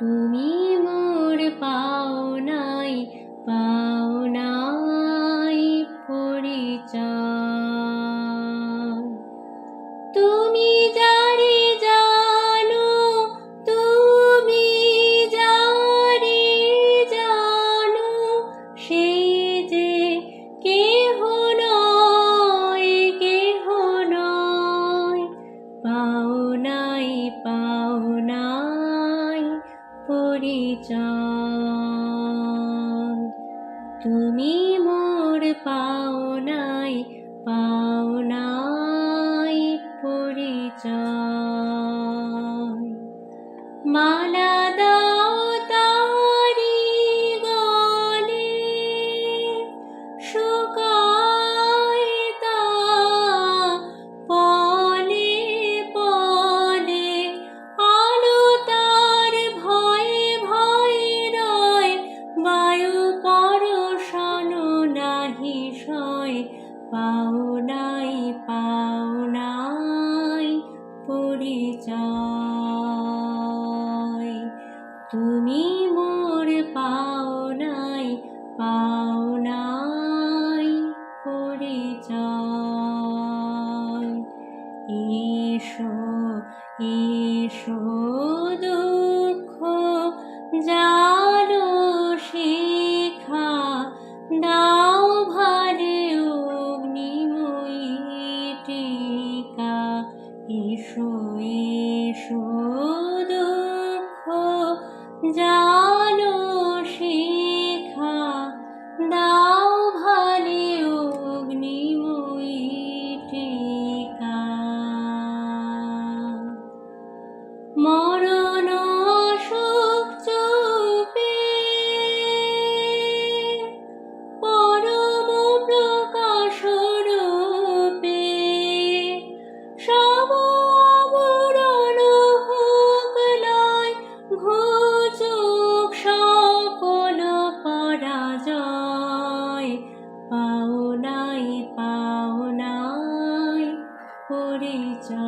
তুমি মোর পাওনাই পাওনাই পরিচয়। তুমি যারে জানো, তুমি যারে জানো, সেই যে কেহ নয়, কেহ নয়। পাওনাই পাওনাই পরিচয়। তুমি মোর পাওনাই পাওনাই পরিচয়। মালা দাও তারি গলে, শুকায় তা পলে পলে। আলো তার ভয়ে ভয়ে রয়, বায়ু পরশানো নাহি সয়। পাওনাই পাওনাই পরিচয়। তুমি মোর পাওনাই পাওনাই পরিচয়। এসো এসো দুঃখ জালো শিখা, দাও ভারে অগ্নিময়ী টিকা। এসো এসো দুঃখ জালো শিখা, দাও ভারে অগ্নিময়ী টিকা। মরণ অশোক চূপে পরম প্রকাশ রূপে, সব আবরণ হোক লয়, ঘুচুক সকল পরাজয়। পাওনাই পাওনাই পরিচয়।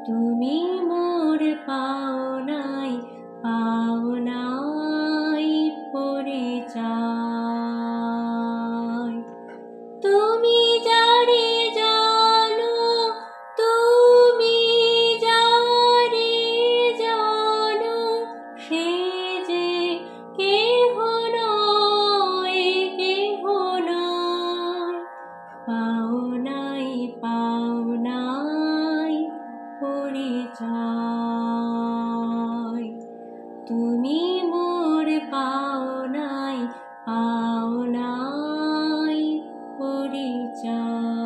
তুমি মোর পাওনাই পাওনাই পরিচয়। তুমি যারে জানো, তুমি যারে জানো, সে যে কেহ নয়, কেহ নয়। পাওনাই পাওনাই পরিচয়। তুমি মোর পাওনাই পাওনাই পরিচয়।